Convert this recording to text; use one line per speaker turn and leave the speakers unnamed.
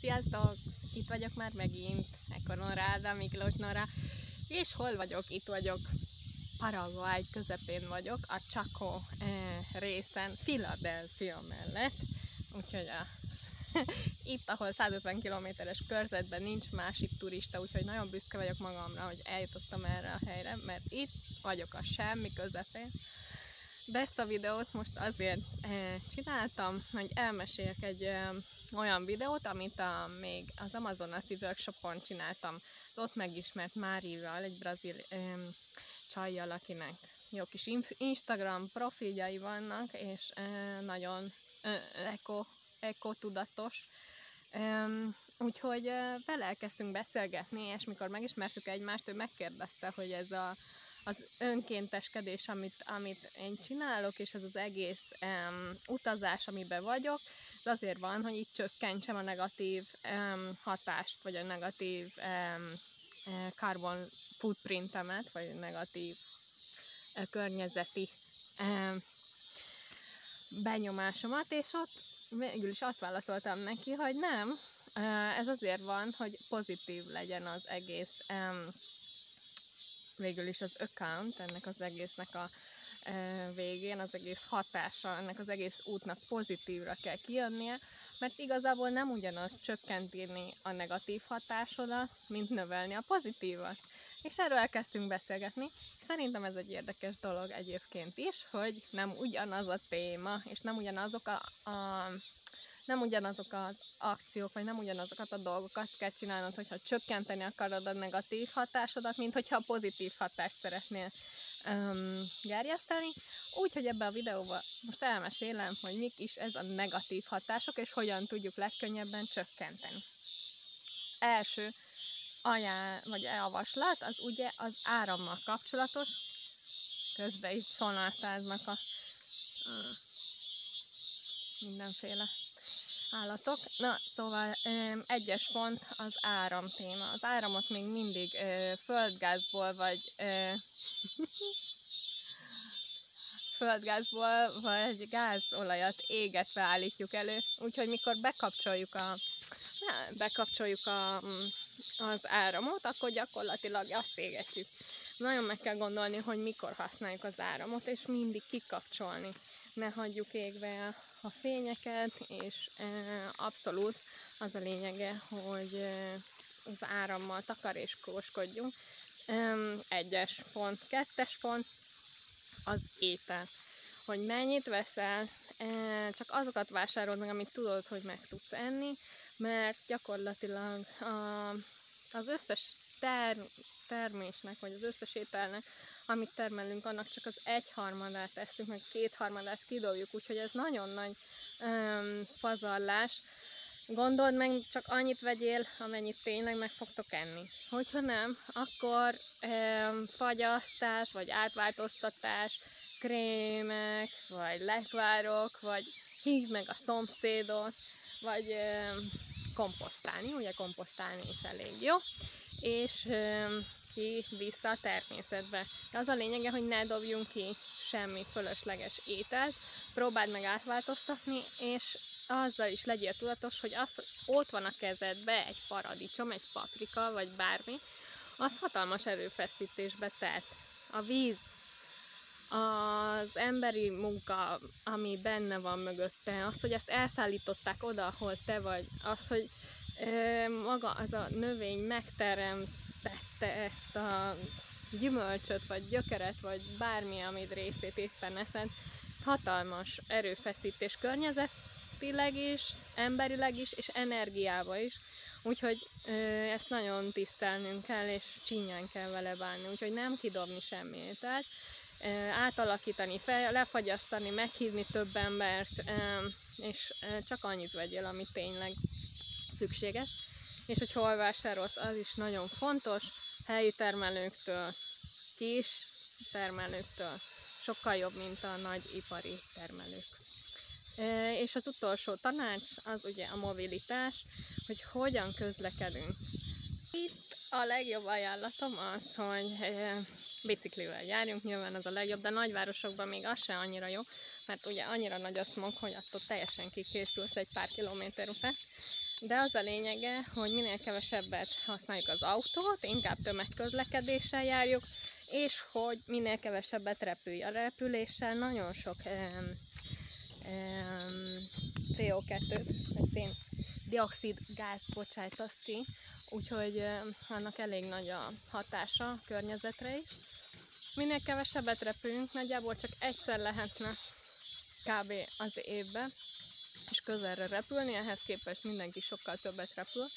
Sziasztok! Itt vagyok már megint, Ekonoráda, Miklós Nora. És hol vagyok? Itt vagyok, Paraguay közepén vagyok, a Chaco részen, Philadelphia mellett. Úgyhogy itt, ahol 150 km-es körzetben nincs másik turista, úgyhogy nagyon büszke vagyok magamra, hogy eljutottam erre a helyre, mert itt vagyok a semmi közepén. De ezt a videót most azért csináltam, hogy elmeséljek egy olyan videót, amit még az Amazonasi workshopon csináltam az ott megismert Márival, egy brazil csajjal, akinek jó kis Instagram profiljai vannak, és nagyon eko-tudatos. Úgyhogy vele elkezdtünk beszélgetni, és mikor megismertük egymást, ő megkérdezte, hogy ez az önkénteskedés, amit én csinálok, és ez az egész utazás, amiben vagyok, az azért van, hogy így csökkentsem a negatív hatást, vagy a negatív carbon footprintemet, vagy a negatív környezeti benyomásomat, és ott végül is azt válaszoltam neki, hogy nem, ez azért van, hogy pozitív legyen az egész végül is az account, ennek az egésznek a végén, az egész hatása, ennek az egész útnak pozitívra kell kijönnie, mert igazából nem ugyanaz csökkenteni a negatív hatásodat, mint növelni a pozitívat. És erről elkezdtünk beszélgetni. Szerintem ez egy érdekes dolog egyébként is, hogy nem ugyanaz a téma, és nem ugyanazok az akciók, vagy nem ugyanazokat a dolgokat kell csinálnod, hogyha csökkenteni akarod a negatív hatásodat, mint hogyha a pozitív hatást szeretnél gerjeszteni. Úgyhogy ebben a videóban most elmesélem, hogy mik is ez a negatív hatások, és hogyan tudjuk legkönnyebben csökkenteni. Első vagy javaslat, az ugye az árammal kapcsolatos. Közben itt szonátáznak a mindenféle állatok. Na, szóval egyes pont az áram téma. Az áramot még mindig földgázból vagy gázolajat égetve állítjuk elő. Úgyhogy mikor bekapcsoljuk az áramot, akkor gyakorlatilag azt égetjük. Nagyon meg kell gondolni, hogy mikor használjuk az áramot, és mindig kikapcsolni. Ne hagyjuk égve a fényeket, és abszolút az a lényege, hogy az árammal takarékoskodjunk. Egyes pont. Kettes pont az étel. Hogy mennyit veszel, csak azokat vásárolod meg, amit tudod, hogy meg tudsz enni, mert gyakorlatilag az összes termésnek, vagy az összes ételnek, amit termelünk, annak csak az 1/3 tesszük, meg 2/3 kidobjuk, úgyhogy ez nagyon nagy pazarlás. Gondold meg, csak annyit vegyél, amennyit tényleg meg fogtok enni. Hogyha nem, akkor fagyasztás, vagy átváltoztatás, krémek, vagy lekvárok, vagy hívd meg a szomszédot, vagy komposztálni, ugye komposztálni is elég jó, és vissza a természetbe. De az a lényege, hogy ne dobjunk ki semmi fölösleges ételt, próbáld meg átváltoztatni, és azzal is legyél tudatos, hogy az, hogy ott van a kezedbe egy paradicsom, egy paprika, vagy bármi, az hatalmas erőfeszítésbe telt. A víz, az emberi munka, ami benne van mögötte, az, hogy ezt elszállították oda, ahol te vagy, az, hogy maga az a növény megteremtette ezt a gyümölcsöt, vagy gyökeret, vagy bármi, amit részét éppen eszed, hatalmas erőfeszítés környezetileg is, emberileg is, és energiával is. Úgyhogy ezt nagyon tisztelnünk kell, és csinyán kell vele bánni. Úgyhogy nem kidobni semmi ételt, átalakítani, lefagyasztani, meghívni több embert, és csak annyit vegyél, ami tényleg szükséges. És hogy hol vásárolsz, az is nagyon fontos, helyi termelőktől, kis termelőktől, sokkal jobb, mint a nagy ipari termelők. És az utolsó tanács az ugye a mobilitás, hogy hogyan közlekedünk. Itt a legjobb ajánlatom az, hogy biciklivel járjunk, nyilván az a legjobb, de nagyvárosokban még az se annyira jó, mert ugye annyira nagy a smog, hogy attól teljesen kikészülsz egy pár kilométer után. De az a lényege, hogy minél kevesebbet használjuk az autót, inkább tömegközlekedéssel járjuk, és hogy minél kevesebbet repülj. A repüléssel nagyon sok CO2-t, szén-dioxid gázt bocsájtasz ki, úgyhogy annak elég nagy a hatása a környezetre is. Minél kevesebbet repülünk, nagyjából csak egyszer lehetne kb. Az évben, és közelre repülni, ehhez képest mindenki sokkal többet repül,